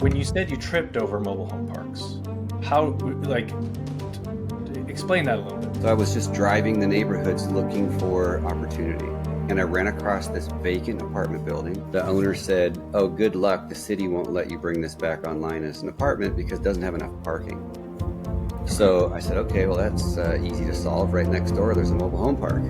When you said you tripped over mobile home parks, how, like, explain that a little bit. So I was just driving the neighborhoods looking for opportunity. And I ran across this vacant apartment building. The owner said, "Oh, good luck. The city won't let you bring this back online as an apartment because it doesn't have enough parking." So I said, okay, well, that's easy to solve. Right next door, there's a mobile home park.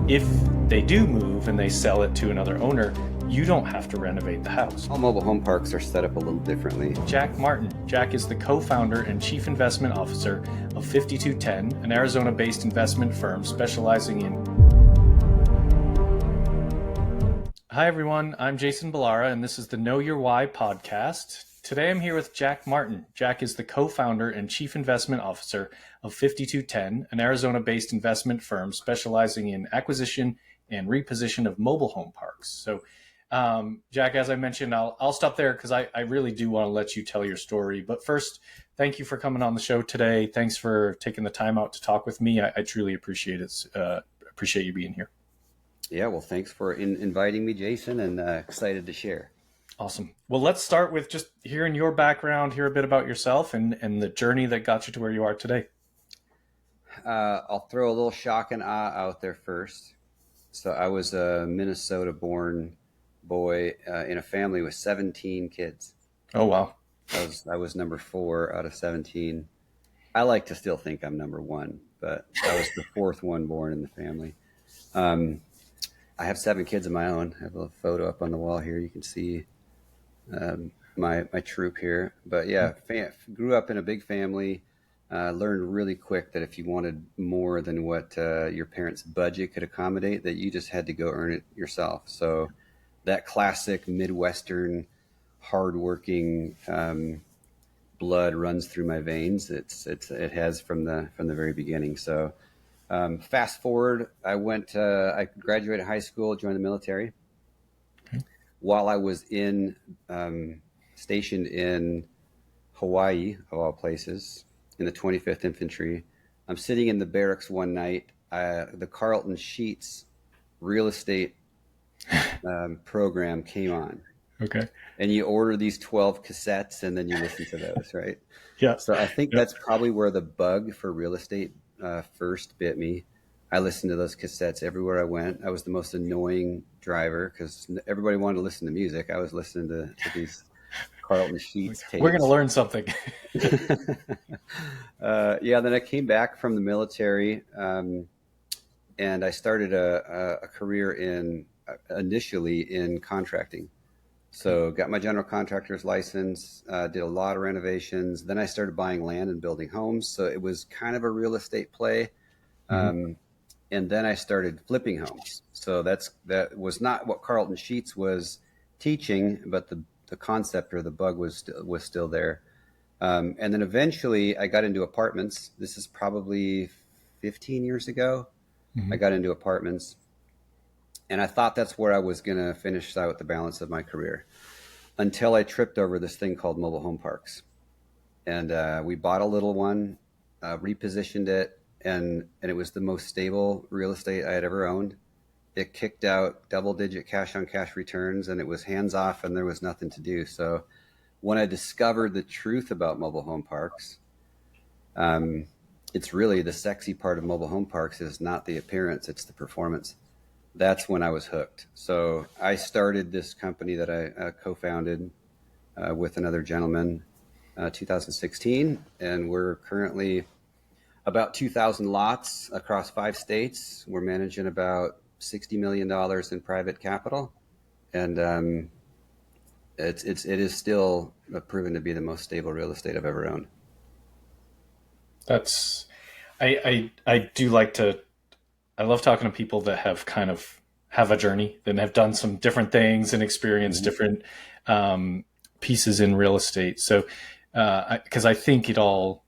If they do move and they sell it to another owner, you don't have to renovate the house. All mobile home parks are set up a little differently. Jack Martin. Jack is the co-founder and chief investment officer of 5210, an Arizona-based investment firm specializing in... Hi, everyone. I'm Jason Balara, and this is the Know Your Why podcast. Today, I'm here with Jack Martin. Jack is the co-founder and chief investment officer of 5210, an Arizona-based investment firm specializing in acquisition and reposition of mobile home parks. So, Jack, as I mentioned, I'll stop there because I really do want to let you tell your story. But first, thank you for coming on the show today. Thanks for taking the time out to talk with me. I truly appreciate it. Appreciate you being here. Yeah, well, thanks for inviting me, Jason, and excited to share. Awesome. Well, let's start with just hearing your background, hear a bit about yourself and the journey that got you to where you are today. I'll throw a little shock and awe out there first. So I was a Minnesota-born boy in a family with 17 kids. Oh, wow. I was number 4 out of 17. I like to still think I'm number 1, but I was the 4th one born in the family. I have 7 kids of my own. I have a photo up on the wall here. You can see my troop here. But yeah, grew up in a big family. Learned really quick that if you wanted more than what your parents' budget could accommodate, that you just had to go earn it yourself. So that classic Midwestern, hardworking blood runs through my veins. It has from the very beginning. So fast forward, I graduated high school, joined the military. Okay. While I was stationed in Hawaii, of all places, in the 25th Infantry, I'm sitting in the barracks one night. The Carlton Sheets real estate program came on. Okay. And you order these 12 cassettes and then you listen to those, right? Yeah. So I think that's probably where the bug for real estate first bit me. I listened to those cassettes everywhere I went. I was the most annoying driver because everybody wanted to listen to music. I was listening to these Carlton Sheets tapes. We're going to learn something. Yeah, then I came back from the military and I started a career initially in contracting. So got my general contractor's license, did a lot of renovations. Then I started buying land and building homes. So it was kind of a real estate play. And then I started flipping homes. So that was not what Carlton Sheets was teaching, but the concept or the bug was still there. And then eventually I got into apartments. This is probably 15 years ago. I got into apartments. And I thought that's where I was going to finish out the balance of my career until I tripped over this thing called mobile home parks. And we bought a little one, repositioned it, and it was the most stable real estate I had ever owned. It kicked out double-digit cash-on-cash returns, and it was hands-off, and there was nothing to do. So when I discovered the truth about mobile home parks, it's really the sexy part of mobile home parks is not the appearance, it's the performance. That's when I was hooked. So I started this company that I co-founded with another gentleman, 2016, and we're currently about 2,000 lots across 5 states. We're managing about $60 million in private capital, and it is still proven to be the most stable real estate I've ever owned. I do like to. I love talking to people that have a journey and have done some different things and experienced different pieces in real estate. So, because I think it all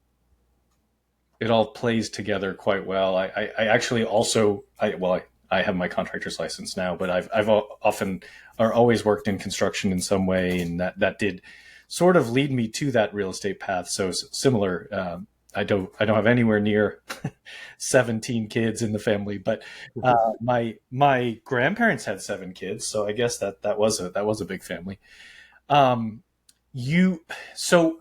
plays together quite well. I actually also, I have my contractor's license now, but I've often or always worked in construction in some way, and that did sort of lead me to that real estate path. So similar. I don't have anywhere near 17 kids in the family, but my grandparents had 7 kids, so I guess that was a big family. You so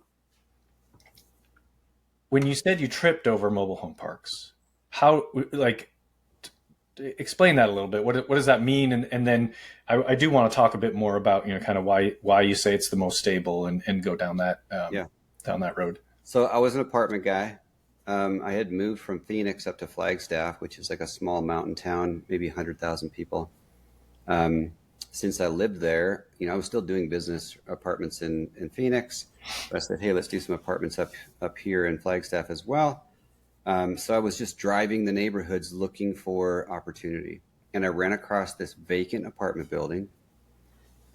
when you said you tripped over mobile home parks, how like explain that a little bit. What does that mean? And then I do want to talk a bit more about kind of why you say it's the most stable and go Yeah. down that road. So I was an apartment guy. I had moved from Phoenix up to Flagstaff, which is like a small mountain town, maybe 100,000 people. Um, since I lived there, I was still doing business apartments in Phoenix. But I said, hey, let's do some apartments up here in Flagstaff as well. So I was just driving the neighborhoods looking for opportunity. And I ran across this vacant apartment building,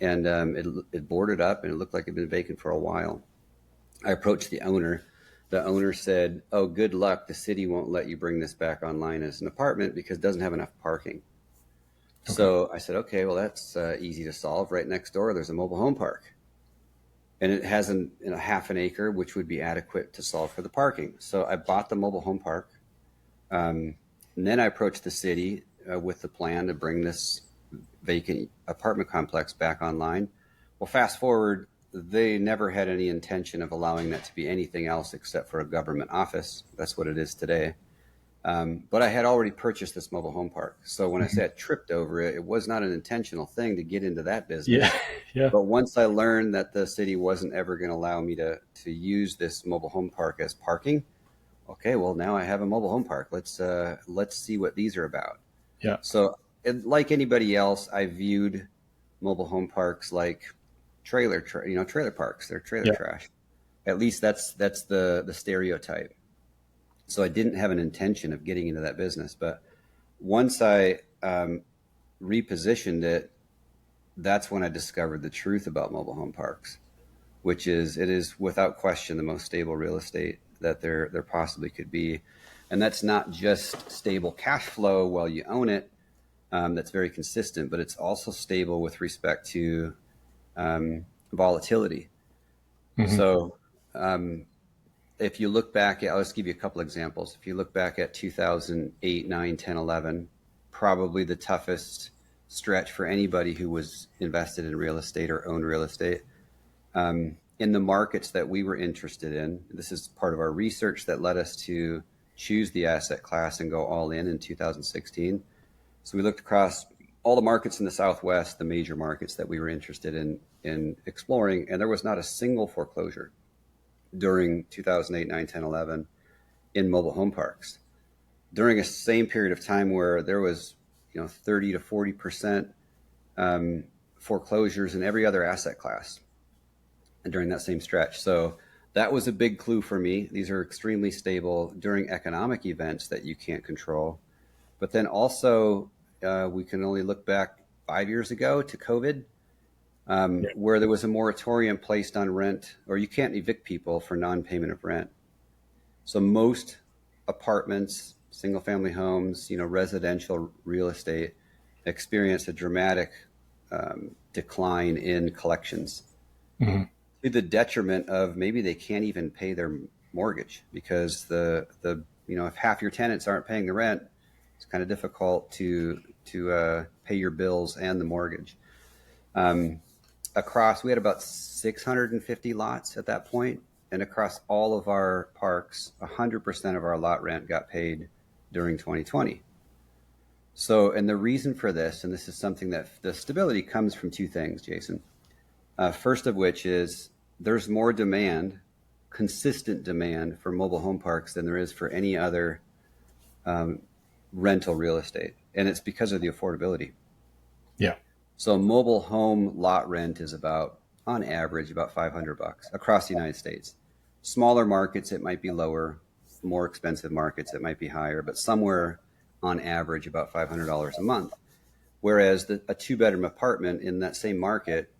and it boarded up and it looked like it had been vacant for a while. I approached the owner. The owner said, oh, good luck. The city won't let you bring this back online as an apartment because it doesn't have enough parking. Okay. So I said, okay, well, that's easy to solve. Right next door, there's a mobile home park. And it has half an acre, which would be adequate to solve for the parking. So I bought the mobile home park. And then I approached the city with the plan to bring this vacant apartment complex back online. Well, fast forward, they never had any intention of allowing that to be anything else except for a government office. That's what it is today. But I had already purchased this mobile home park. So when I Mhm. say I tripped over it, it was not an intentional thing to get into that Yeah. business. Yeah. But once I learned that the city wasn't ever going to allow me to use this mobile home park as parking, okay, well now I have a mobile home park. Let's see what these are about. Yeah. So, like anybody else, I viewed mobile home parks like trailer parks. They're trailer Yeah. trash. At least that's the stereotype. So I didn't have an intention of getting into that business, but once I repositioned it, that's when I discovered the truth about mobile home parks, which is it is without question the most stable real estate that there possibly could be, and that's not just stable cash flow while you own it. That's very consistent, but it's also stable with respect to volatility. Hmm. So if you look back I'll just give you a couple examples. If you look back at 2008, 9, 10, 11, probably the toughest stretch for anybody who was invested in real estate or owned real estate. In the markets that we were interested in, this is part of our research that led us to choose the asset class and go all in 2016. So we looked across all the markets in the Southwest, the major markets that we were interested in exploring, and there was not a single foreclosure during 2008, 9, 10, 11 in mobile home parks. During a same period of time where there was 30 to 40% foreclosures in every other asset class during that same stretch. So that was a big clue for me. These are extremely stable during economic events that you can't control. But then also, we can only look back 5 years ago to COVID, Yeah. where there was a moratorium placed on rent, or you can't evict people for non-payment of rent. So most apartments, single-family homes, residential real estate experienced a dramatic decline in collections Hmm. to the detriment of maybe they can't even pay their mortgage because the if half your tenants aren't paying the rent, it's kind of difficult to pay your bills and the mortgage. Um, we had about 650 lots at that point, and across all of our parks, 100% of our lot rent got paid during 2020. So, and the reason for this, and this is something that the stability comes from two things, Jason. First of which is there's more demand, consistent demand for mobile home parks than there is for any other rental real estate. And it's because of the affordability. Yeah. So mobile home lot rent is on average, about $500 across the United States. Smaller markets, it might be lower. More expensive markets, it might be higher, but somewhere on average, about $500 a month. Whereas a two-bedroom apartment in that same market,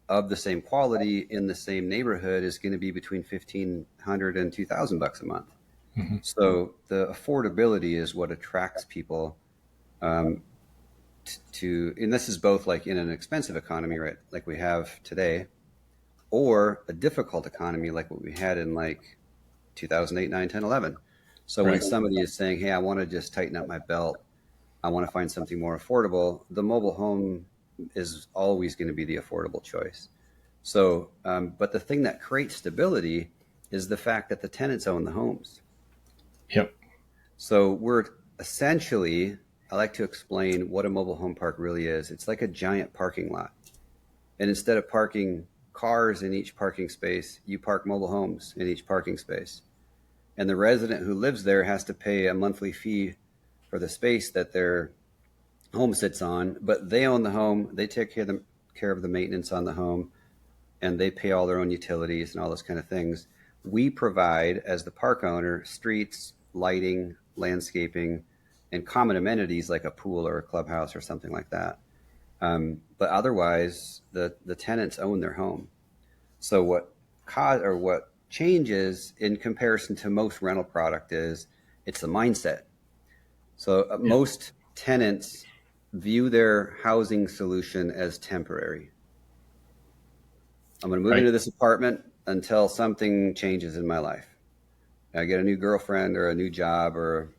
of the same quality in the same neighborhood, is going to be between 1,500 and $2,000 a month. Hmm. So the affordability is what attracts people um, and this is both like in an expensive economy, right, like we have today, or a difficult economy like what we had in like 2008, 9, 10, 11. So when Right. somebody is saying, hey, I want to just tighten up my belt, I want to find something more affordable, the mobile home is always going to be the affordable choice. But the thing that creates stability is the fact that the tenants own the homes. Yep. So we're essentially, I like to explain what a mobile home park really is. It's like a giant parking lot. And instead of parking cars in each parking space, you park mobile homes in each parking space. And the resident who lives there has to pay a monthly fee for the space that their home sits on, but they own the home. They take care of the maintenance on the home, and they pay all their own utilities and all those kind of things. We provide, as the park owner, streets, lighting, landscaping, and common amenities like a pool or a clubhouse or something like that. But otherwise, the tenants own their home. So what changes in comparison to most rental product is it's the mindset. So most tenants view their housing solution as temporary. I'm going to move into this apartment until something changes in my life. I get a new girlfriend or a new job or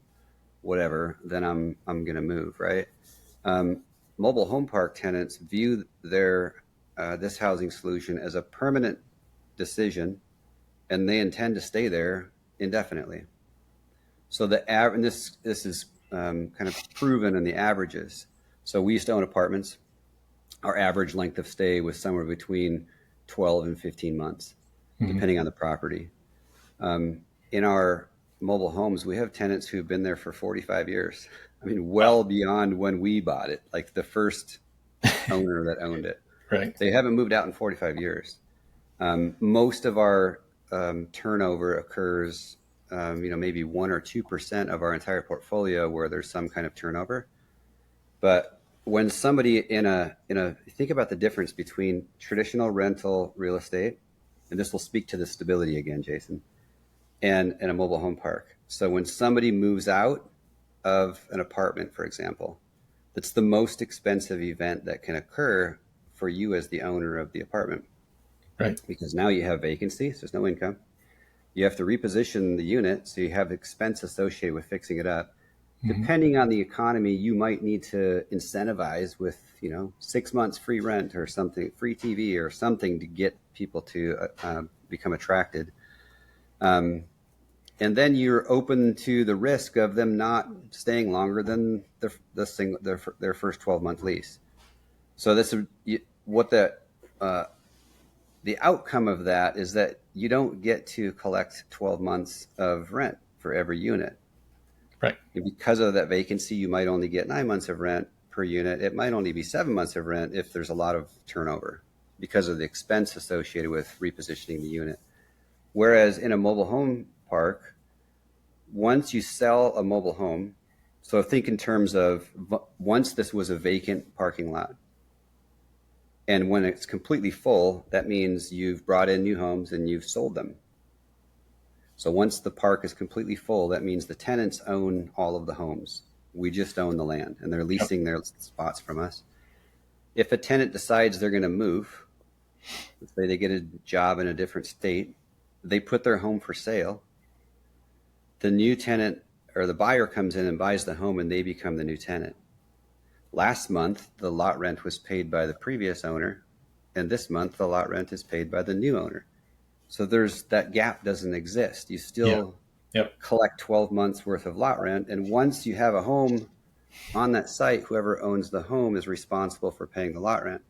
whatever, then I'm going to move, right? Mobile home park tenants view their this housing solution as a permanent decision, and they intend to stay there indefinitely. So and this is kind of proven in the averages. So we used to own apartments. Our average length of stay was somewhere between 12 and 15 months, depending on the property. In our mobile homes, we have tenants who've been there for 45 years. I mean, well beyond when we bought it, like the first owner that owned it. Right. They haven't moved out in 45 years. Most of our turnover occurs, maybe 1 or 2% of our entire portfolio where there's some kind of turnover. But when somebody think about the difference between traditional rental real estate, and this will speak to the stability again, Jason, and a mobile home park. So when somebody moves out of an apartment, for example, that's the most expensive event that can occur for you as the owner of the apartment. Right. Because now you have vacancy, so there's no income. You have to reposition the unit, so you have expense associated with fixing it up. Depending on the economy, you might need to incentivize with 6 months free rent or something, free TV or something to get people to become attracted. And then you're open to the risk of them not staying longer than their first 12-month lease. So this is what the outcome of that is that you don't get to collect 12 months of rent for every unit. Right. And because of that vacancy, you might only get 9 months of rent per unit. It might only be 7 months of rent if there's a lot of turnover because of the expense associated with repositioning the unit. Whereas in a mobile home park, once you sell a mobile home, so think in terms of once this was a vacant parking lot, and when it's completely full, that means you've brought in new homes and you've sold them. So once the park is completely full, that means the tenants own all of the homes. We just own the land, and they're leasing their spots from us. If a tenant decides they're going to move, let's say they get a job in a different state, they put their home for sale. The new tenant or the buyer comes in and buys the home, and they become the new tenant. Last month, the lot rent was paid by the previous owner, and this month the lot rent is paid by the new owner. So that gap doesn't exist. You still collect 12 months worth of lot rent. And once you have a home on that site, whoever owns the home is responsible for paying the lot rent.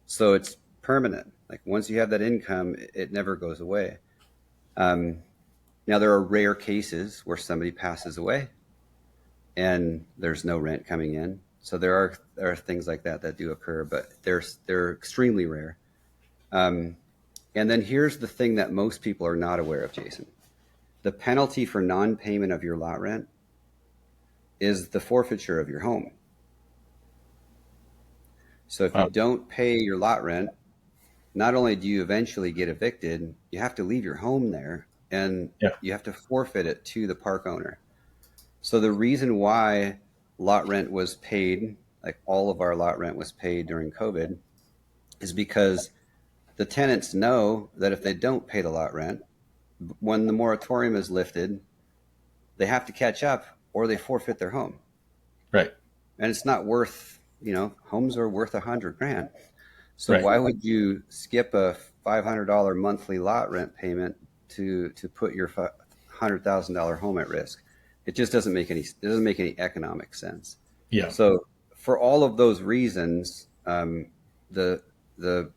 So it's permanent. Like once you have that income, it never goes away. Now there are rare cases where somebody passes away and there's no rent coming in. So there are things like that do occur, but they're extremely rare. And then here's the thing that most people are not aware of, Jason. The penalty for non-payment of your lot rent is the forfeiture of your home. So if you don't pay your lot rent, not only do you eventually get evicted, you have to leave your home there and you have to forfeit it to the park owner. So the reason why lot rent was paid, like all of our lot rent was paid during COVID, is because the tenants know that if they don't pay the lot rent, when the moratorium is lifted, they have to catch up or they forfeit their home. Right. And it's not worth, homes are worth $100,000. So Right. why would you skip a $500 monthly lot rent payment to put your $100,000 home at risk? It just doesn't make any economic sense. Yeah. So for all of those reasons, the the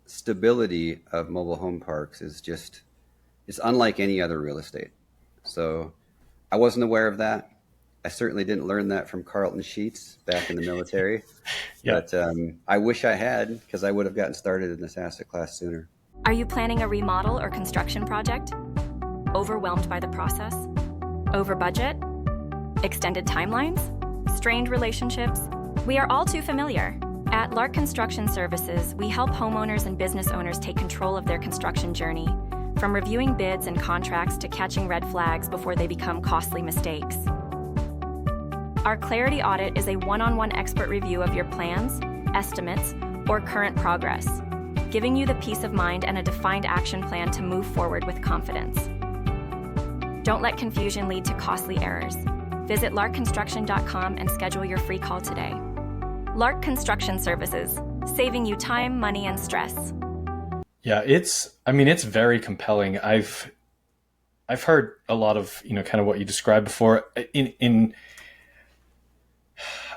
stability of mobile home parks is just it's unlike any other real estate. So I wasn't aware of that. I certainly didn't learn that from Carlton Sheets back in the military, Yeah. but I wish I had because I would have gotten started in this asset class sooner. Are you planning a remodel or construction project? Overwhelmed by the process? Over budget? Extended timelines? Strained relationships? We are all too familiar. At Lark Construction Services, we help homeowners and business owners take control of their construction journey, from reviewing bids and contracts to catching red flags before they become costly mistakes. Our Clarity Audit is a one-on-one expert review of your plans, estimates, or current progress, giving you the peace of mind and a defined action plan to move forward with confidence. Don't let confusion lead to costly errors. Visit larkconstruction.com and schedule your free call today. Lark Construction Services, saving you time, money, and stress. Yeah, it's very compelling. I've heard a lot of, kind of what you described before.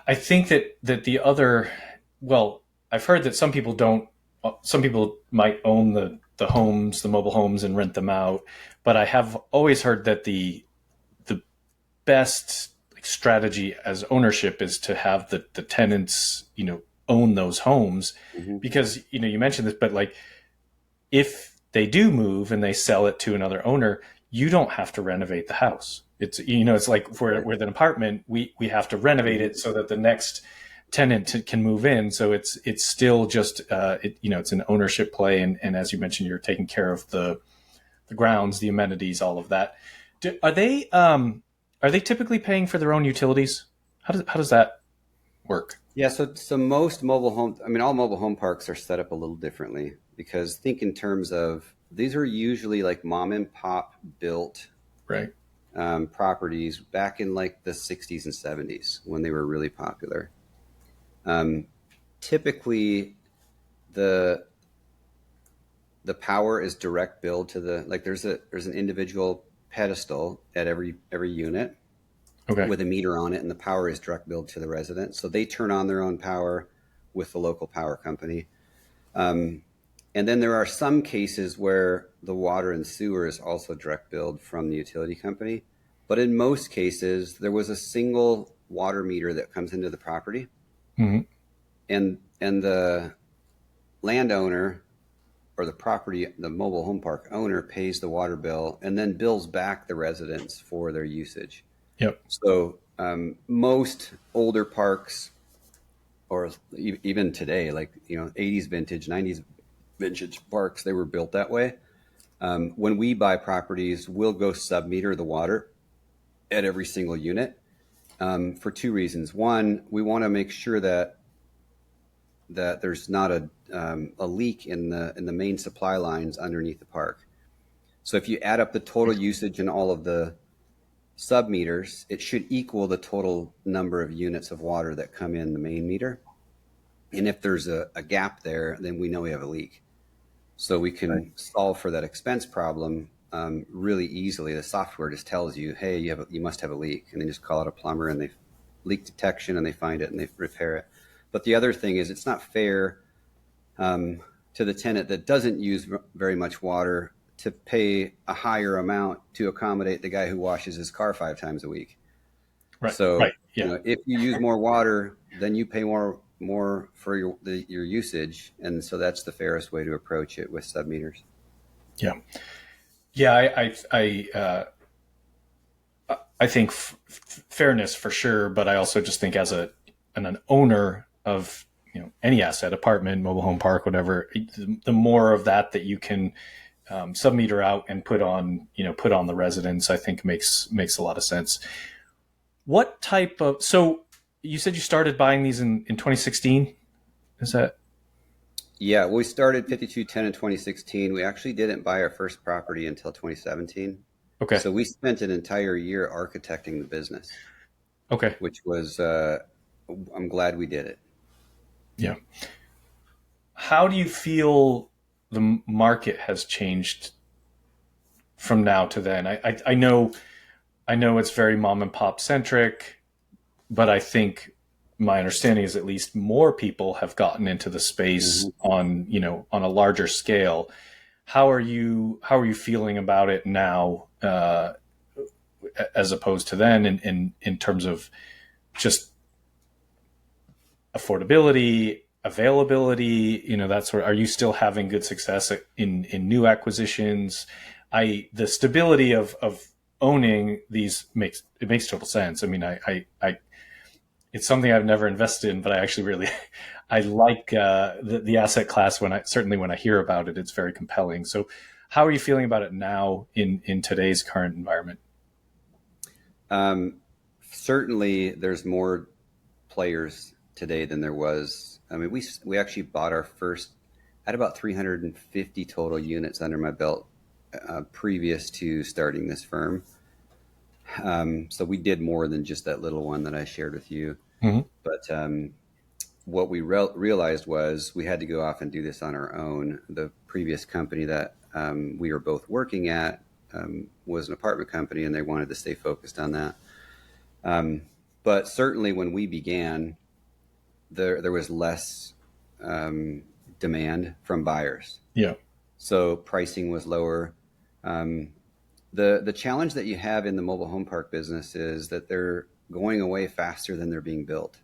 I think that the other, well, I've heard that some people might own the homes, the mobile homes, and rent them out. But I have always heard that the best strategy as ownership is to have the tenants, own those homes, Mm-hmm. because, you mentioned this, but if they do move and they sell it to another owner, you don't have to renovate the house. It's like with an apartment, we have to renovate it so that the next tenant can move in. So it's still just, it's an ownership play. And as you mentioned, you're taking care of the grounds, the amenities, all of that. Are they typically paying for their own utilities? How does that work? Yeah, so all mobile home parks are set up a little differently because think in terms of these are usually like mom and pop built Right. properties back in like the 60s and 70s when they were really popular. Typically, the power is direct billed to there's an individual pedestal at every unit. Okay. With a meter on it, and the power is direct billed to the resident. So they turn on their own power with the local power company. And then there are some cases where the water and sewer is also direct billed from the utility company. But in most cases, there was a single water meter that comes into the property, Mm-hmm. and the landowner or the mobile home park owner pays the water bill and then bills back the residents for their usage. Yep. So most older parks, or even today, 80s vintage, 90s vintage parks, they were built that way. When we buy properties, we'll go sub-meter the water at every single unit for two reasons. One, we want to make sure that there's not a leak in the main supply lines underneath the park. So if you add up the total usage and all of the sub-meters, it should equal the total number of units of water that come in the main meter. And if there's a gap there, then we know we have a leak. So we can solve for that expense problem really easily. The software just tells you, hey, you must have a leak. And they just call out a plumber and they leak detection and they find it and they repair it. But the other thing is it's not fair to the tenant that doesn't use very much water to pay a higher amount to accommodate the guy who washes his car 5 times a week. Right. So, Right. Yeah. if you use more water, then you pay more for your usage, and so that's the fairest way to approach it with sub-meters. Yeah. Yeah. I think fairness for sure, but I also just think as an owner of any asset, apartment, mobile home park, whatever, the more of that you can sub-meter out and put on the residents, I think makes a lot of sense. What type of, so you said you started buying these in 2016? Is that? Yeah, we started 5210 in 2016. We actually didn't buy our first property until 2017. Okay. So we spent an entire year architecting the business. Okay. Which was, I'm glad we did it. Yeah. how do you feel the market has changed from now to then? I know it's very mom and pop centric, but I think my understanding is at least more people have gotten into the space Mm-hmm. on a larger scale. How are you feeling about it now, as opposed to then, in terms of just affordability, availability, that sort of, are you still having good success in new acquisitions? The stability of owning these makes total sense. I mean, I it's something I've never invested in, but I actually really, I like the asset class. Certainly when I hear about it, it's very compelling. So how are you feeling about it now in today's current environment? Um, Certainly, there's more players today than there was. I mean, we actually bought our first. I had about 350 total units under my belt previous to starting this firm. So we did more than just that little one that I shared with you. Mm-hmm. But what we realized was we had to go off and do this on our own. The previous company that we were both working at was an apartment company, and they wanted to stay focused on that. But certainly when we began, there was less demand from buyers. Yeah. So pricing was lower. Um, the challenge that you have in the mobile home park business is that they're going away faster than they're being built.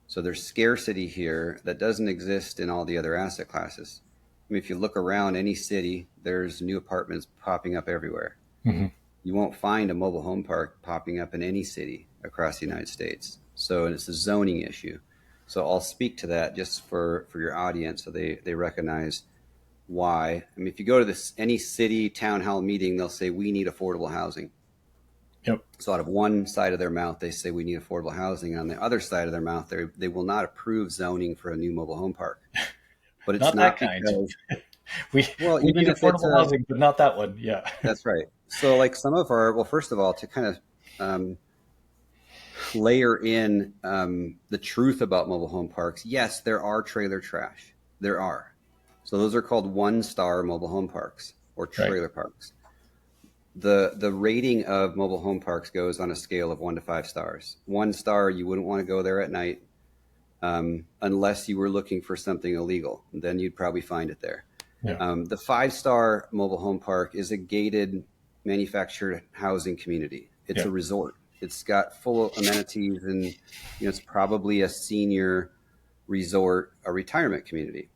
So there's scarcity here that doesn't exist in all the other asset classes. I mean, if you look around any city, there's new apartments popping up everywhere. Mm-hmm. You won't find a mobile home park popping up in any city across the United States. So it's a zoning issue. So I'll speak to that just for your audience so they recognize why. I mean, if you go to any city town hall meeting, they'll say, we need affordable housing. Yep. So out of one side of their mouth, they say we need affordable housing. On the other side of their mouth, they will not approve zoning for a new mobile home park. But it's Not that not kind. because, We even need if it's affordable housing, but not that one. Yeah. that's right. So like some of well, first of all, to kind of layer in the truth about mobile home parks, yes, there are trailer trash. There are. So those are called 1-star mobile home parks or trailer Right. parks. The rating of mobile home parks goes on a scale of 1 to 5 stars. 1 star, you wouldn't want to go there at night unless you were looking for something illegal. Then you'd probably find it there. Yeah. The 5-star mobile home park is a gated manufactured housing community. It's a resort. It's got full amenities, and it's probably a senior resort, a retirement community.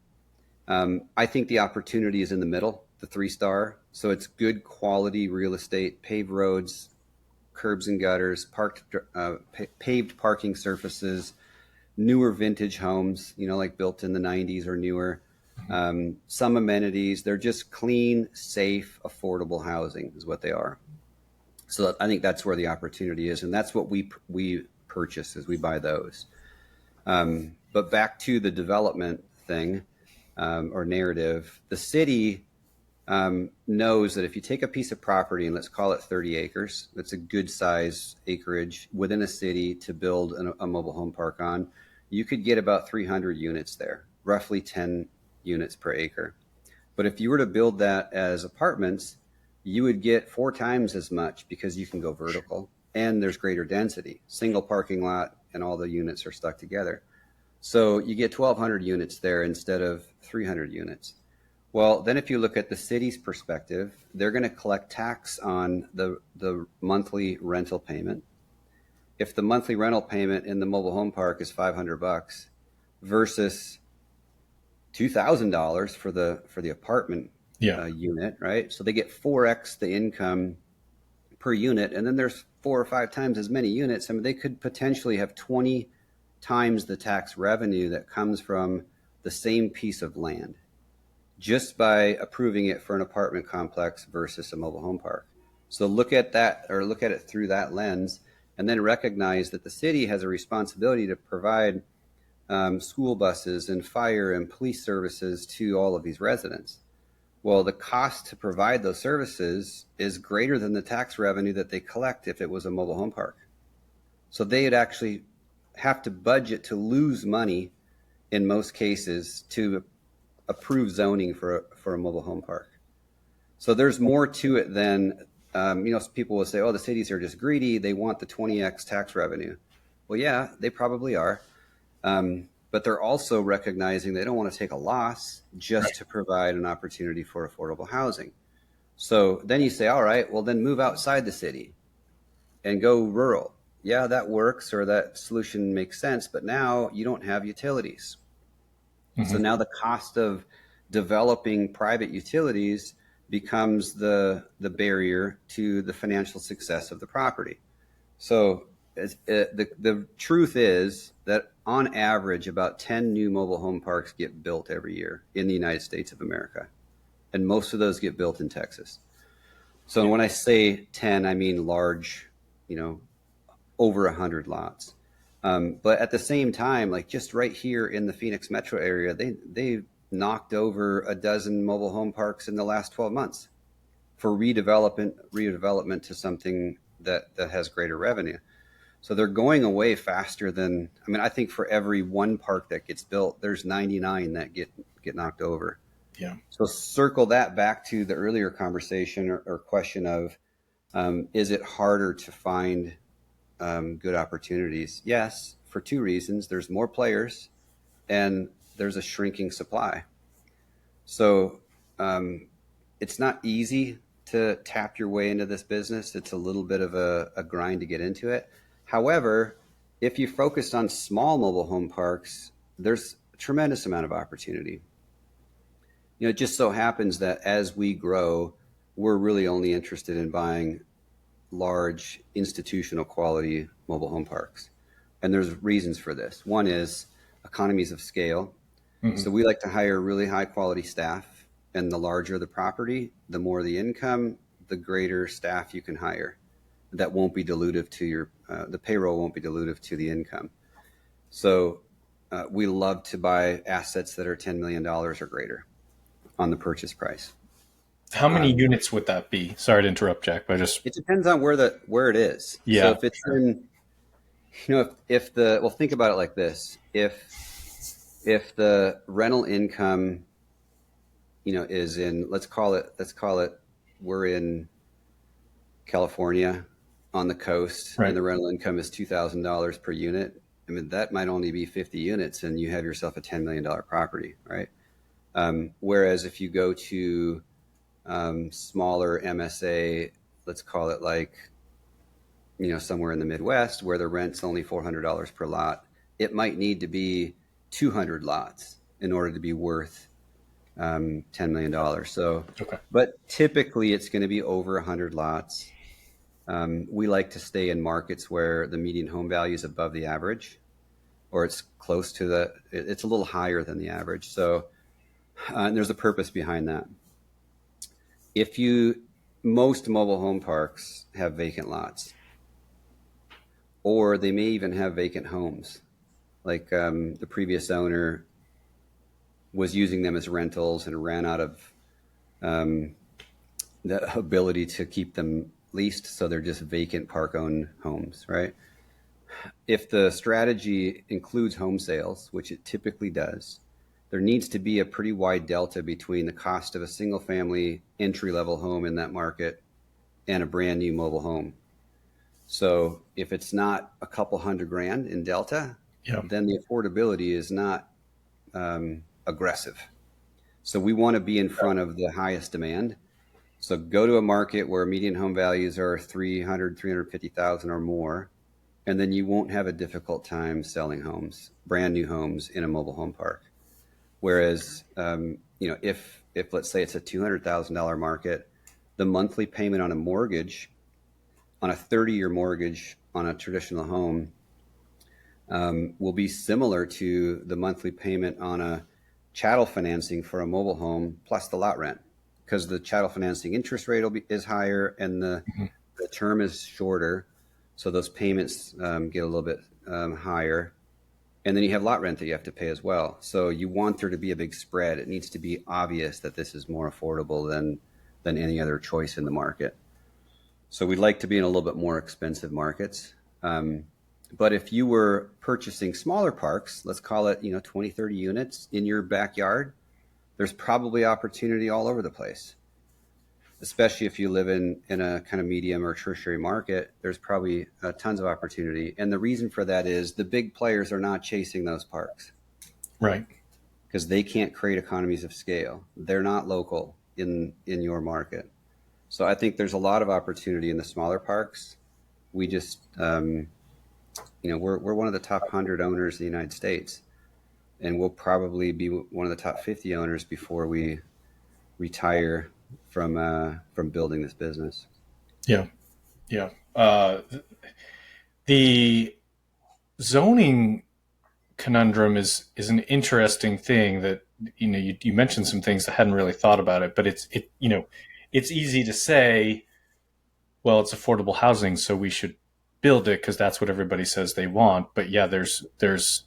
I think the opportunity is in the middle, the 3-star. So it's good quality real estate, paved roads, curbs and gutters, paved parking surfaces, newer vintage homes, like built in the 90s or newer. Some amenities. They're just clean, safe, affordable housing is what they are. So I think that's where the opportunity is, and that's what we purchase as we buy those. But back to the development thing or narrative, the city knows that if you take a piece of property and let's call it 30 acres, that's a good size acreage within a city to build a mobile home park on, you could get about 300 units there, roughly 10 units per acre. But if you were to build that as apartments, you would get 4 times as much because you can go vertical and there's greater density, single parking lot, and all the units are stuck together. So you get 1,200 units there instead of 300 units. Well, then if you look at the city's perspective, they're going to collect tax on the monthly rental payment. If the monthly rental payment in the mobile home park is $500 versus $2,000 for the apartment unit, right? So they get 4x the income per unit, and then there's 4 or 5 times as many units. I mean, they could potentially have 20 times the tax revenue that comes from the same piece of land just by approving it for an apartment complex versus a mobile home park. So look at that, or look at it through that lens, and then recognize that the city has a responsibility to provide school buses and fire and police services to all of these residents. Well, the cost to provide those services is greater than the tax revenue that they collect if it was a mobile home park. So they'd actually have to budget to lose money in most cases to approved zoning for a mobile home park. So there's more to it than, people will say, oh, the cities are just greedy. They want the 20x tax revenue. Well, yeah, they probably are. But they're also recognizing they don't want to take a loss just to provide an opportunity for affordable housing. So then you say, all right, well, then move outside the city and go rural. Yeah, that works, or that solution makes sense, but now you don't have utilities. So now the cost of developing private utilities becomes the barrier to the financial success of the property. So the truth is that on average, about 10 new mobile home parks get built every year in the United States of America. And most of those get built in Texas. So when I say 10, I mean large, over 100 lots. But at the same time, like just right here in the Phoenix metro area, they knocked over a dozen mobile home parks in the last 12 months for redevelopment to something that has greater revenue. So they're going away faster than, I think for every one park that gets built, there's 99 that get knocked over. Yeah. So circle that back to the earlier conversation or question of, is it harder to find good opportunities? Yes, for two reasons. There's more players and there's a shrinking supply. So it's not easy to tap your way into this business. It's a little bit of a grind to get into it. However, if you focus on small mobile home parks, there's a tremendous amount of opportunity. It just so happens that as we grow, we're really only interested in buying large institutional quality mobile home parks. And there's reasons for this. One is economies of scale. So we like to hire really high quality staff, and the larger the property, the more the income, the greater staff you can hire. That won't be dilutive to the payroll won't be dilutive to the income. So we love to buy assets that are $10 million or greater on the purchase price. How many units would that be? Sorry to interrupt, Jack, but it depends on where it is. Yeah. So if it's in, think about it like this. If the rental income, is in, let's call it, we're in California on the coast, right, and the rental income is $2,000 per unit. That might only be 50 units and you have yourself a $10 million property, right? Whereas if you go to smaller MSA, let's call it like, somewhere in the Midwest where the rent's only $400 per lot, it might need to be 200 lots in order to be worth $10 million. So, but typically it's going to be over 100 lots. We like to stay in markets where the median home value is above the average, or it's close to it's a little higher than the average. So and there's a purpose behind that. Most mobile home parks have vacant lots, or they may even have vacant homes. Like the previous owner was using them as rentals and ran out of the ability to keep them leased, so they're just vacant park-owned homes, right? If the strategy includes home sales, which it typically does, there needs to be a pretty wide delta between the cost of a single-family entry-level home in that market and a brand new mobile home. So if it's not a couple $100,000 in delta, then the affordability is not aggressive. So we want to be in front of the highest demand. So go to a market where median home values are 350,000 or more, and then you won't have a difficult time selling homes, brand new homes in a mobile home park. Whereas, if let's say it's a $200,000 market, the monthly payment on a mortgage, on a 30-year mortgage on a traditional home, will be similar to the monthly payment on a chattel financing for a mobile home plus the lot rent, because the chattel financing interest rate is higher and the term is shorter. So those payments get a little bit higher. And then you have lot rent that you have to pay as well. So you want there to be a big spread. It needs to be obvious that this is more affordable than any other choice in the market. So we'd like to be in a little bit more expensive markets. But if you were purchasing smaller parks, let's call it 20, 30 units in your backyard, there's probably opportunity all over the place, especially if you live in a kind of medium or tertiary market. There's probably tons of opportunity. And the reason for that is the big players are not chasing those parks. Right. Because they can't create economies of scale. They're not local in your market. So I think there's a lot of opportunity in the smaller parks. We just, we're one of the top 100 owners in the United States, and we'll probably be one of the top 50 owners before we retire from building this business. Yeah. Yeah. The zoning conundrum is an interesting thing that, you mentioned some things I hadn't really thought about it, but it's easy to say, well, it's affordable housing, so we should build it because that's what everybody says they want. But yeah, there's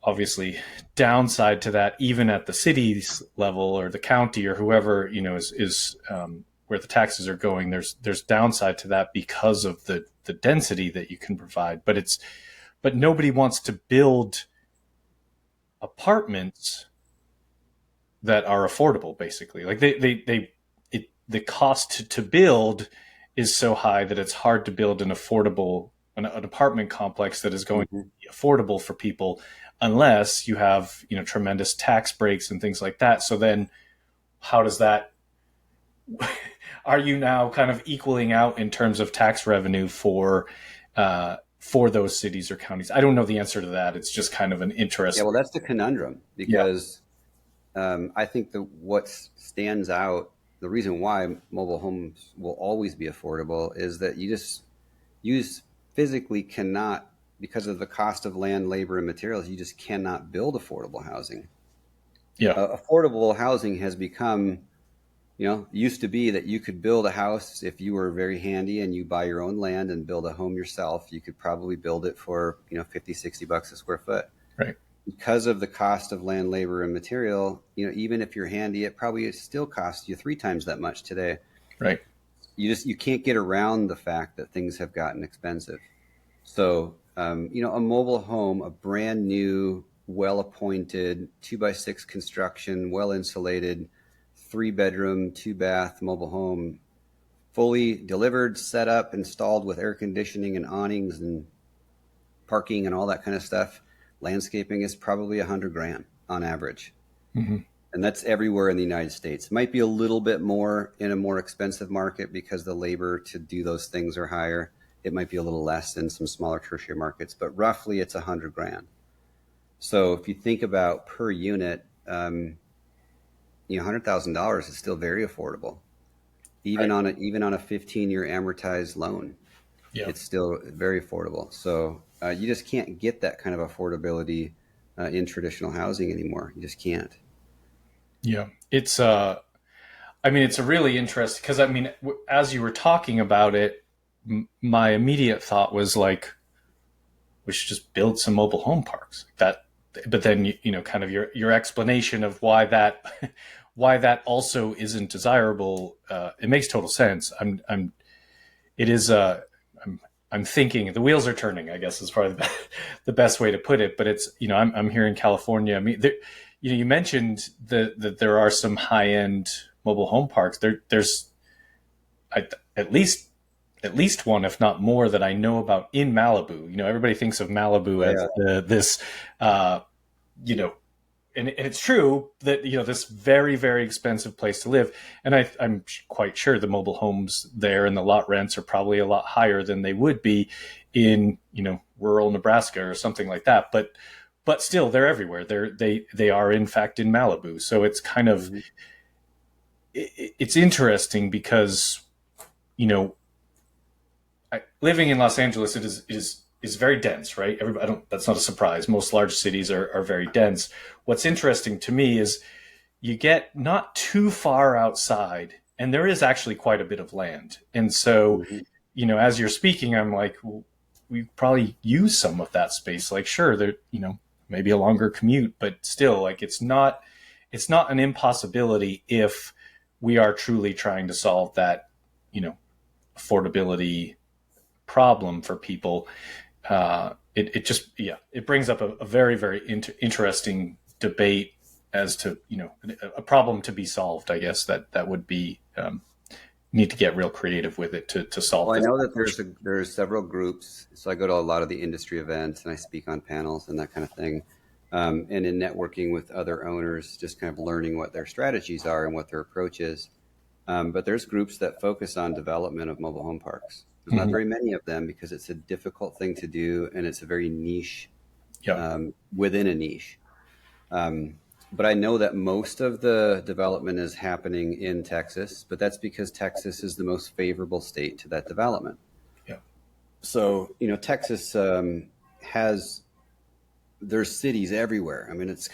obviously downside to that, even at the city's level or the county or whoever, is where the taxes are going. There's downside to that because of the density that you can provide. But nobody wants to build apartments that are affordable, basically. Like the cost to build is so high that it's hard to build an apartment complex that is going to be affordable for people unless you have, tremendous tax breaks and things like that. So then how does that, are you now kind of equaling out in terms of tax revenue for those cities or counties? I don't know the answer to that. It's just kind of an interesting. Yeah, well, that's the conundrum, because I think what stands out, the reason why mobile homes will always be affordable is that you physically cannot, because of the cost of land, labor, and materials, you just cannot build affordable housing. Yeah. Affordable housing has become, used to be that you could build a house if you were very handy and you buy your own land and build a home yourself. You could probably build it for, $50-$60 a square foot. Right. Because of the cost of land, labor, and material, even if you're handy, it probably still costs you 3 times that much today. Right. You can't get around the fact that things have gotten expensive. So, a mobile home, a brand new, well-appointed 2x6 construction, well-insulated, 3-bedroom, 2-bath mobile home, fully delivered, set up, installed with air conditioning and awnings and parking and all that kind of stuff. Landscaping is probably $100,000 on average. Mm-hmm. And that's everywhere in the United States. It might be a little bit more in a more expensive market because the labor to do those things are higher. It might be a little less in some smaller tertiary markets, but roughly it's $100,000. So if you think about per unit, $100,000 is still very affordable, even on a 15-year amortized loan. Yeah. It's still very affordable. So you just can't get that kind of affordability in traditional housing anymore. You just can't. Yeah, it's it's a really interesting, because as you were talking about it, my immediate thought was like, we should just build some mobile home parks. But then kind of your explanation of why that also isn't desirable. It makes total sense. I'm thinking the wheels are turning, I guess, is probably the best way to put it. But it's, I'm here in California. You mentioned that there are some high-end mobile home parks. There's at least one, if not more, that I know about in Malibu. Everybody thinks of Malibu as this, and it's true that, this very, very expensive place to live. And I'm quite sure the mobile homes there and the lot rents are probably a lot higher than they would be in, rural Nebraska or something like that. But still, they're everywhere. They are, in fact, in Malibu. So it's kind of, it's interesting because, living in Los Angeles, it is very dense, right? That's not a surprise. Most large cities are very dense. What's interesting to me is you get not too far outside, and there is actually quite a bit of land. And so, as you're speaking, I'm like, well, we probably use some of that space. Like, sure, there, maybe a longer commute, but still, like, it's not an impossibility if we are truly trying to solve that, affordability problem for people. It brings up a very, very interesting debate as to, a problem to be solved. I guess that would be need to get real creative with it to solve Well, I this. know that there's several groups. So I go to a lot of the industry events and I speak on panels and that kind of thing. And in networking with other owners, just kind of learning what their strategies are and what their approach is. But there's groups that focus on development of mobile home parks. There's not very many of them because it's a difficult thing to do and it's a very niche within a niche. But I know that most of the development is happening in Texas, but that's because Texas is the most favorable state to that development. Yeah. So, Texas there's cities everywhere. I mean, it's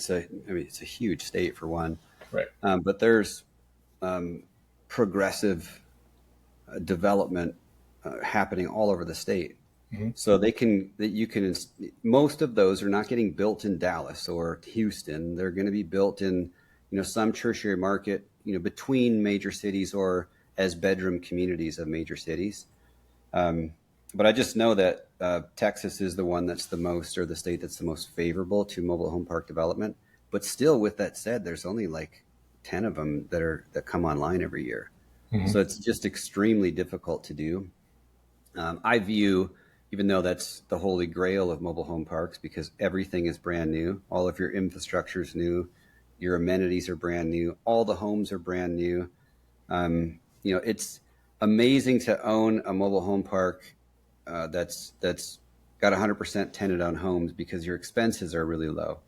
a huge state for one. Right. But there's progressive development happening all over the state. So most of those are not getting built in Dallas or Houston. They're going to be built in, some tertiary market, between major cities or as bedroom communities of major cities. But I just know that Texas is the one that's or the state that's the most favorable to mobile home park development. But still, with that said, there's only like 10 of them that come online every year. So it's just extremely difficult to do. I view, even though that's the holy grail of mobile home parks, because everything is brand new. All of your infrastructure is new. Your amenities are brand new. All the homes are brand new. It's amazing to own a mobile home park that's got 100% tenant-owned homes because your expenses are really low.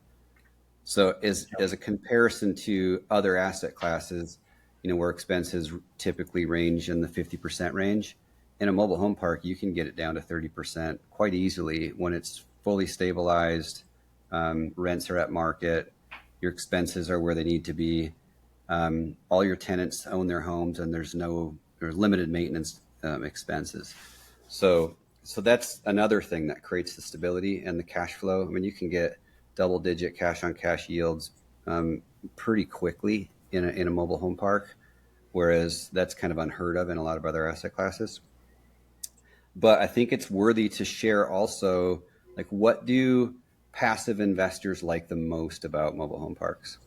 So as a comparison to other asset classes, where expenses typically range in the 50% range, in a mobile home park, you can get it down to 30% quite easily when it's fully stabilized. Rents are at market. Your expenses are where they need to be. All your tenants own their homes, and there's limited maintenance expenses. So that's another thing that creates the stability and the cash flow. I mean, you can get double-digit cash-on-cash yields pretty quickly in a mobile home park, whereas that's kind of unheard of in a lot of other asset classes. But I think it's worthy to share also, like, what do passive investors like the most about mobile home parks?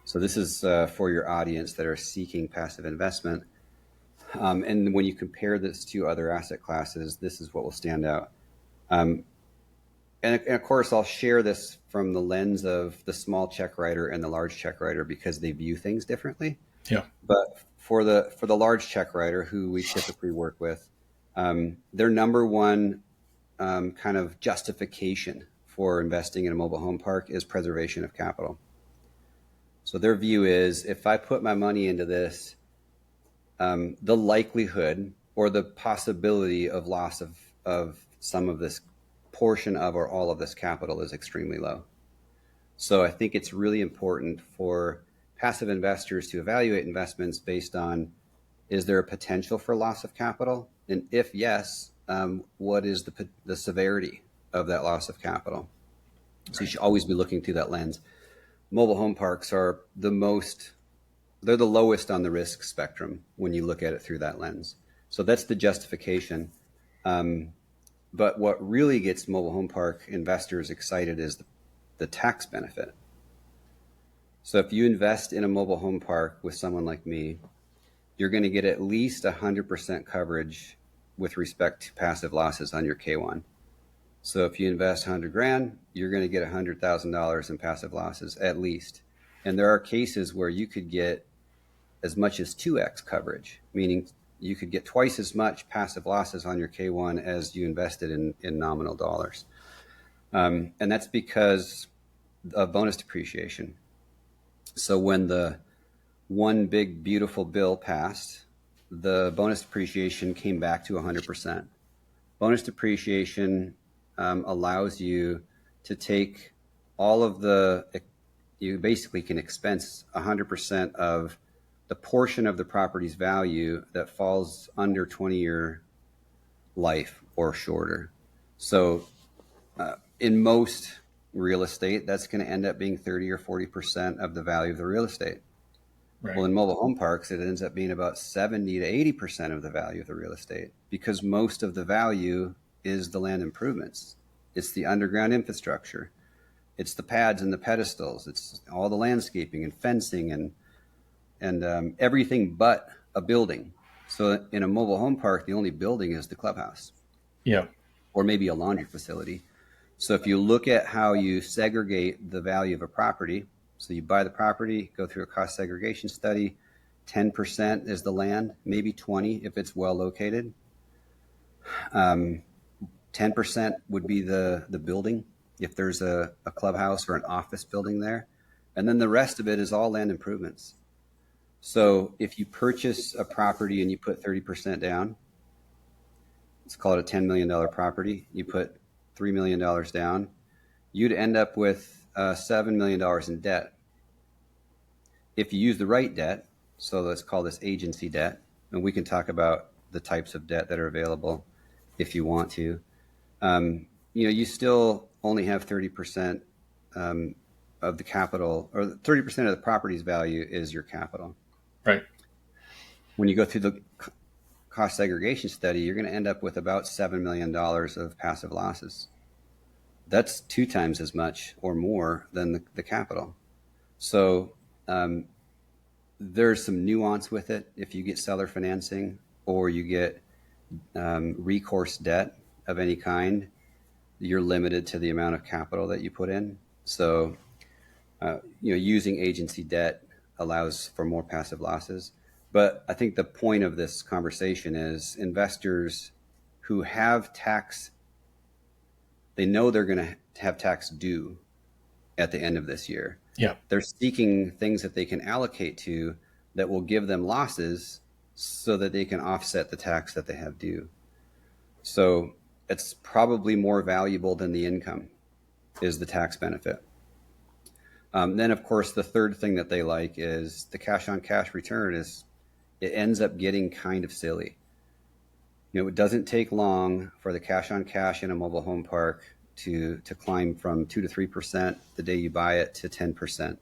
So this is for your audience that are seeking passive investment. And when you compare this to other asset classes, this is what will stand out. And of course, I'll share this from the lens of the small check writer and the large check writer because they view things differently. Yeah. But for the large check writer, who we typically work with, their number one kind of justification for investing in a mobile home park is preservation of capital. So their view is, if I put my money into this, the likelihood or the possibility of loss of some of this portion of or all of this capital is extremely low. So I think it's really important for passive investors to evaluate investments based on, is there a potential for loss of capital? And if yes, what is the severity of that loss of capital? So you should always be looking through that lens. Mobile home parks are they're the lowest on the risk spectrum when you look at it through that lens. So that's the justification. But what really gets mobile home park investors excited is the tax benefit. So if you invest in a mobile home park with someone like me, you're going to get at least 100% coverage with respect to passive losses on your K1. So if you invest 100 grand, you're going to get $100,000 in passive losses at least. And there are cases where you could get as much as 2x coverage, meaning you could get twice as much passive losses on your K1 as you invested in nominal dollars. And that's because of bonus depreciation. So when the one big beautiful bill passed, the bonus depreciation came back to 100%. Bonus depreciation allows you to take you basically can expense 100% of the portion of the property's value that falls under 20-year life or shorter. So in most real estate, that's going to end up being 30 or 40% of the value of the real estate. Right. Well, in mobile home parks, it ends up being about 70 to 80% of the value of the real estate because most of the value is the land improvements. It's the underground infrastructure. It's the pads and the pedestals. It's all the landscaping and fencing and everything but a building. So in a mobile home park, the only building is the clubhouse. Yeah. Or maybe a laundry facility. So if you look at how you segregate the value of a property, so you buy the property, go through a cost segregation study, 10% is the land, maybe 20 if it's well located. 10% would be the building, if there's a clubhouse or an office building there. And then the rest of it is all land improvements. So if you purchase a property and you put 30% down, let's call it a $10 million property, you put $3 million down, you'd end up with $7 million in debt. If you use the right debt, so let's call this agency debt, and we can talk about the types of debt that are available if you want to. You still only have 30% of the capital, or 30% of the property's value is your capital. Right. When you go through the cost segregation study, you're going to end up with about $7 million of passive losses. That's 2 times as much or more than the capital. So there's some nuance with it. If you get seller financing or you get recourse debt of any kind, you're limited to the amount of capital that you put in. So using agency debt allows for more passive losses. But I think the point of this conversation is investors who have tax, they know they're going to have tax due at the end of this year. Yeah. They're seeking things that they can allocate to that will give them losses so that they can offset the tax that they have due. So it's probably more valuable than the income is the tax benefit. Then, of course, the third thing that they like is the cash on cash return it ends up getting kind of silly. It doesn't take long for the cash on cash in a mobile home park to climb from 2 to 3% the day you buy it to 10%.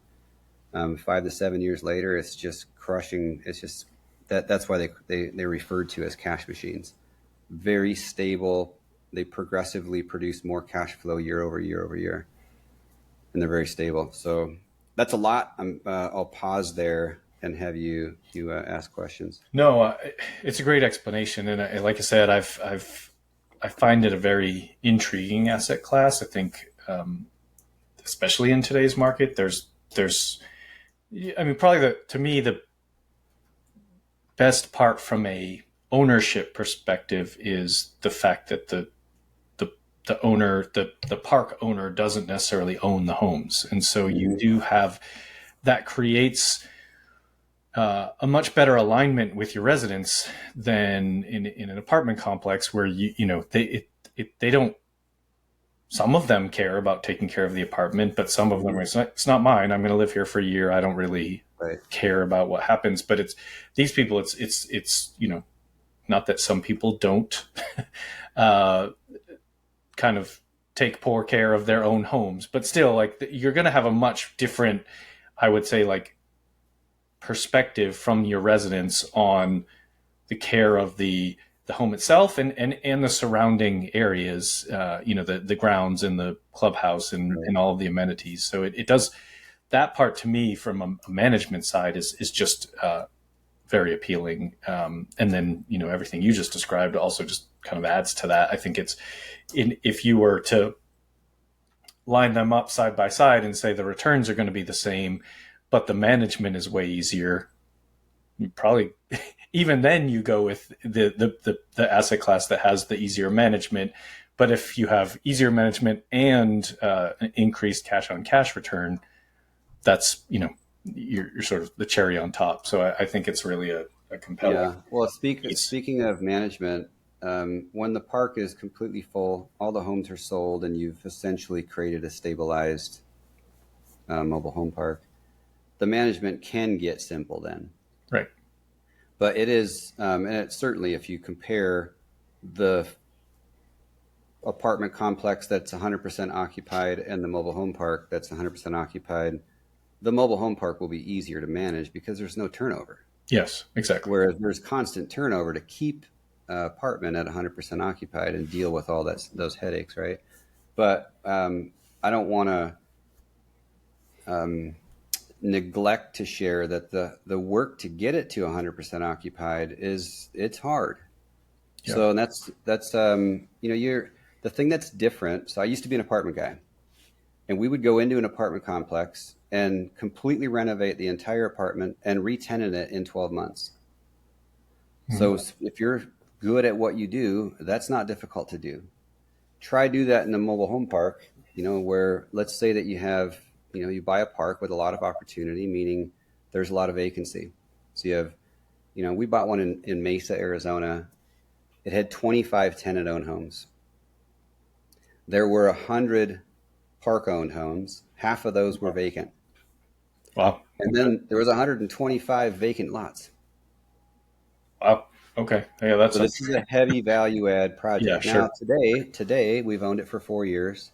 5 to 7 years later, it's just crushing. It's just that's why they referred to as cash machines. Very stable. They progressively produce more cash flow year over year over year. And they're very stable. So that's a lot. I'll pause there and have you ask questions. No, it's a great explanation, and like I said, I find it a very intriguing asset class. I think, especially in today's market, there's probably to me the best part from a ownership perspective is the fact that the owner, the park owner doesn't necessarily own the homes. And so you do have, that creates a much better alignment with your residents than in an apartment complex where they don't, some of them care about taking care of the apartment, but some of them are, it's not mine. I'm going to live here for a year. I don't really care about what happens, but it's these people, it's not that some people don't, kind of take poor care of their own homes, but still, like, you're going to have a much different, I would say, like, perspective from your residents on the care of the home itself and the surrounding areas, the grounds and the clubhouse and all of the amenities. So it does, that part to me from a management side is just very appealing. And then, everything you just described also just kind of adds to that. I think if you were to line them up side by side and say the returns are going to be the same, but the management is way easier, you probably, even then you go with the asset class that has the easier management. But if you have easier management and an increased cash on cash return, that's, you're sort of the cherry on top. So I think it's really a compelling. Yeah. Well, speaking of management, when the park is completely full, all the homes are sold, and you've essentially created a stabilized mobile home park, the management can get simple then. Right. But it is, and it's certainly, if you compare the apartment complex that's 100% occupied and the mobile home park that's 100% occupied, the mobile home park will be easier to manage because there's no turnover. Yes, exactly. Whereas there's constant turnover to keep apartment at 100% occupied and deal with all those headaches, right? But I don't want to neglect to share that the work to get it to 100% occupied it's hard. Yeah. So and that's you're the thing that's different. So I used to be an apartment guy, and we would go into an apartment complex and completely renovate the entire apartment and re-tenant it in 12 months. So if you're good at what you do, that's not difficult to do. Try do that in a mobile home park, where let's say that you have, you buy a park with a lot of opportunity, meaning there's a lot of vacancy. So you have, we bought one in Mesa, Arizona. It had 25 tenant-owned homes. There were 100 park-owned homes. Half of those were vacant. Wow. And then there was 125 vacant lots. Wow. Okay. Yeah, So this is a heavy value add project. Yeah, Now, sure. today we've owned it for 4 years.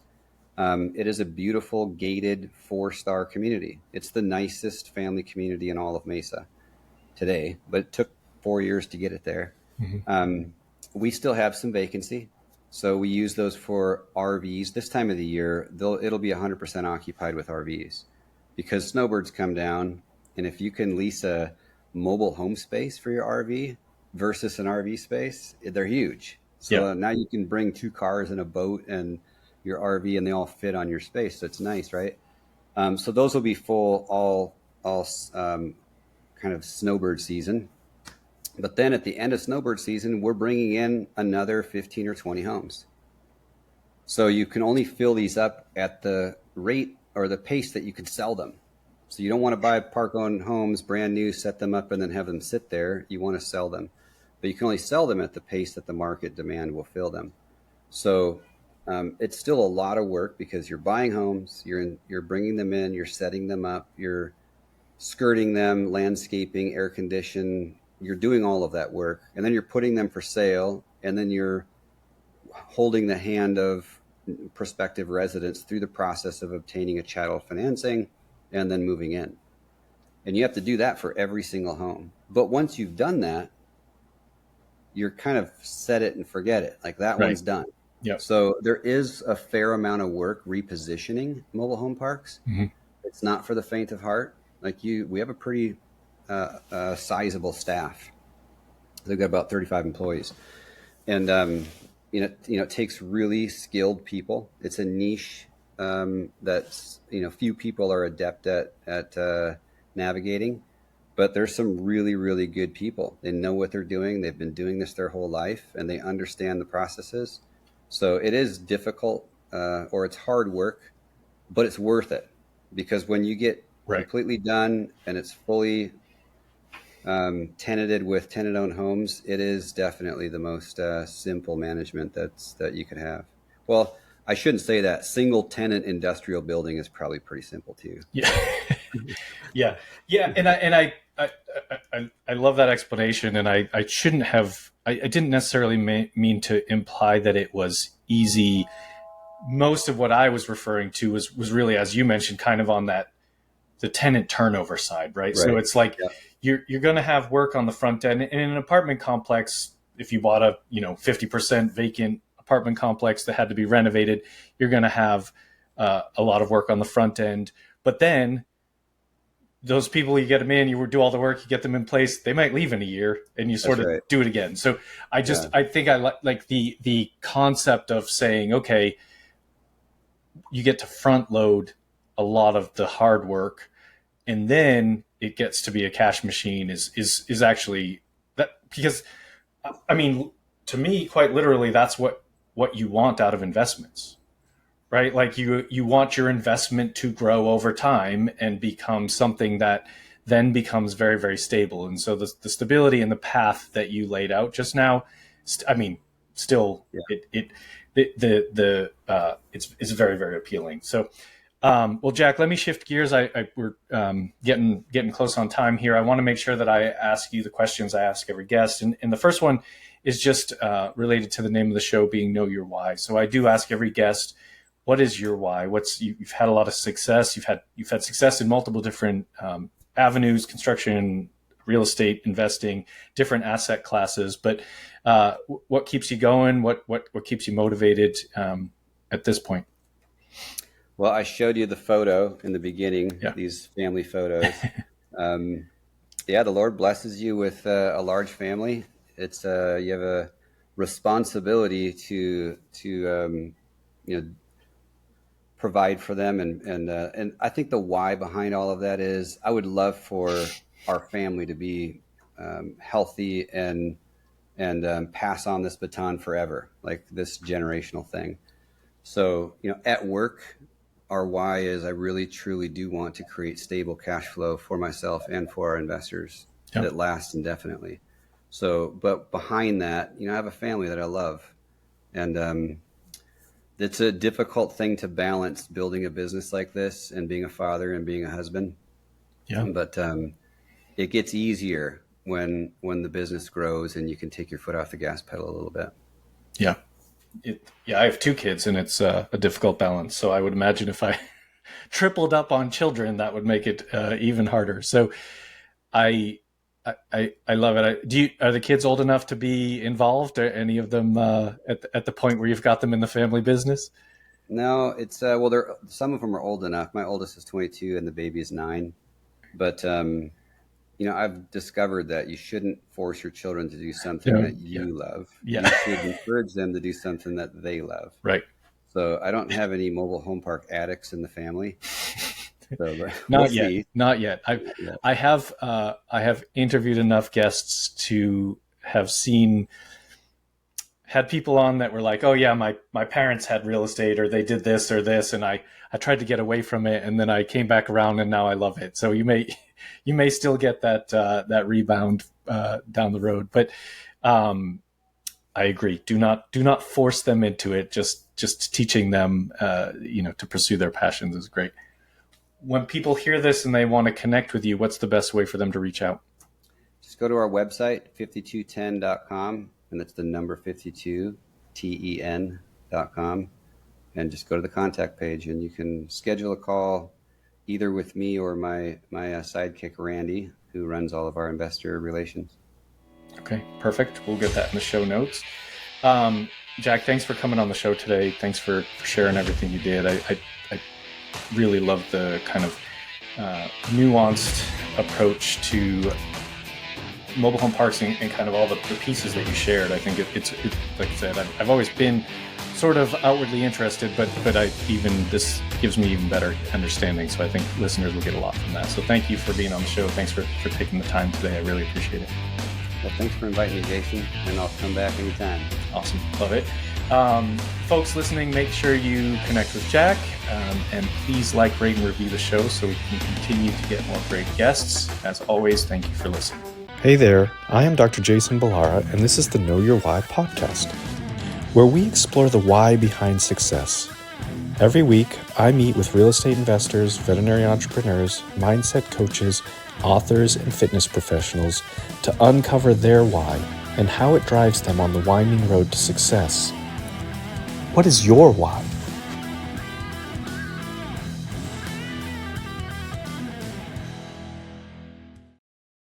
It is a beautiful gated 4-star community. It's the nicest family community in all of Mesa today, but it took 4 years to get it there. We still have some vacancy. So we use those for RVs. This time of the year, it'll be 100% occupied with RVs because snowbirds come down. And if you can lease a mobile home space for your RV versus an RV space, they're huge. So now you can bring 2 cars and a boat and your RV, and they all fit on your space. So it's nice, right? So those will be full all kind of snowbird season. But then at the end of snowbird season, we're bringing in another 15 or 20 homes. So you can only fill these up at the rate or the pace that you can sell them. So you don't want to buy park-owned homes brand new, set them up, and then have them sit there. You want to sell them. But you can only sell them at the pace that the market demand will fill them. So it's still a lot of work because you're buying homes, you're bringing them in, you're setting them up, you're skirting them, landscaping, air condition. You're doing all of that work, and then you're putting them for sale, and then you're holding the hand of prospective residents through the process of obtaining a chattel financing and then moving in. And you have to do that for every single home. But once you've done that, you're kind of set it and forget it. Like that one's done. Yep. So there is a fair amount of work repositioning mobile home parks. It's not for the faint of heart. We have a pretty sizable staff. They've got about 35 employees, and it takes really skilled people. It's a niche that's few people are adept at navigating, but there's some really, really good people. They know what they're doing. They've been doing this their whole life, and they understand the processes. So it is difficult or it's hard work, but it's worth it because when you get completely done and it's fully tenanted with tenant-owned homes, it is definitely the most simple management that you could have. Well, I shouldn't say that. Single tenant industrial building is probably pretty simple too. Yeah. And I love that explanation. And I shouldn't have. I didn't necessarily mean to imply that it was easy. Most of what I was referring to was really, as you mentioned, kind of on the tenant turnover side, right? So it's like you're going to have work on the front end. And in an apartment complex, if you bought a 50% vacant apartment complex that had to be renovated, you're going to have a lot of work on the front end. But then those people, you get them in, you do all the work, you get them in place, they might leave in a year and you sort of do it again. So I think I like the concept of saying, okay, you get to front load a lot of the hard work and then it gets to be a cash machine is actually that, because I mean, to me, quite literally, that's what you want out of investments, right? Like you want your investment to grow over time and become something that then becomes very, very stable. And so the stability and the path that you laid out just now, it's very, very appealing. So, well, Jack, let me shift gears. We're getting close on time here. I want to make sure that I ask you the questions I ask every guest. And the first one is just related to the name of the show being Know Your Why. So I do ask every guest, what is your why? You've had a lot of success. You've had success in multiple different avenues, construction, real estate, investing, different asset classes. But what keeps you going? What keeps you motivated at this point? Well, I showed you the photo in the beginning, Yeah. these family photos. Yeah, the Lord blesses you with a large family. It's you have a responsibility to you know provide for them, and I think the why behind all of that is I would love for our family to be healthy and pass on this baton forever, like this generational thing. So, at work, our why is I really truly do want to create stable cash flow for myself and for our investors Yeah. that lasts indefinitely. So, but behind that, I have a family that I love. And it's a difficult thing to balance building a business like this and being a father and being a husband. Yeah. But it gets easier when the business grows and you can take your foot off the gas pedal a little bit. Yeah. I have 2 kids, and it's a difficult balance. So I would imagine if I tripled up on children, that would make it even harder. So I love it. Are the kids old enough to be involved? Are any of them at the point where you've got them in the family business? No, it's well, some of them are old enough. My oldest is 22 and the baby is 9. But I've discovered that you shouldn't force your children to do something that you love. Yeah. You should encourage them to do something that they love. Right. So I don't have any mobile home park addicts in the family. So, Not yet. I have interviewed enough guests to have had people on that were like, oh yeah, my parents had real estate, or they did this or this, and I tried to get away from it, and then I came back around and now I love it. So you may still get that rebound down the road, but I agree. Do not force them into it. Just teaching them to pursue their passions is great. When people hear this and they want to connect with you, what's the best way for them to reach out? Just go to our website, 52ten.com, and that's the number 52, TEN.com, and just go to the contact page, and you can schedule a call either with me or my sidekick, Randy, who runs all of our investor relations. Okay, perfect. We'll get that in the show notes. Jack, thanks for coming on the show today. Thanks for sharing everything you did. I really love the kind of nuanced approach to mobile home parks and kind of all the pieces that you shared. I think it's like I said, I've always been sort of outwardly interested, but this gives me even better understanding. So I think listeners will get a lot from that. So thank you for being on the show. Thanks for taking the time today. I really appreciate it. Well, thanks for inviting me, Jason, and I'll come back anytime. Awesome. Love it. Folks listening, make sure you connect with Jack, and please like, rate, and review the show so we can continue to get more great guests. As always, thank you for listening. Hey there, I am Dr. Jason Balara, and this is the Know Your Why podcast, where we explore the why behind success. Every week, I meet with real estate investors, veterinary entrepreneurs, mindset coaches, authors, and fitness professionals to uncover their why and how it drives them on the winding road to success. What is your why?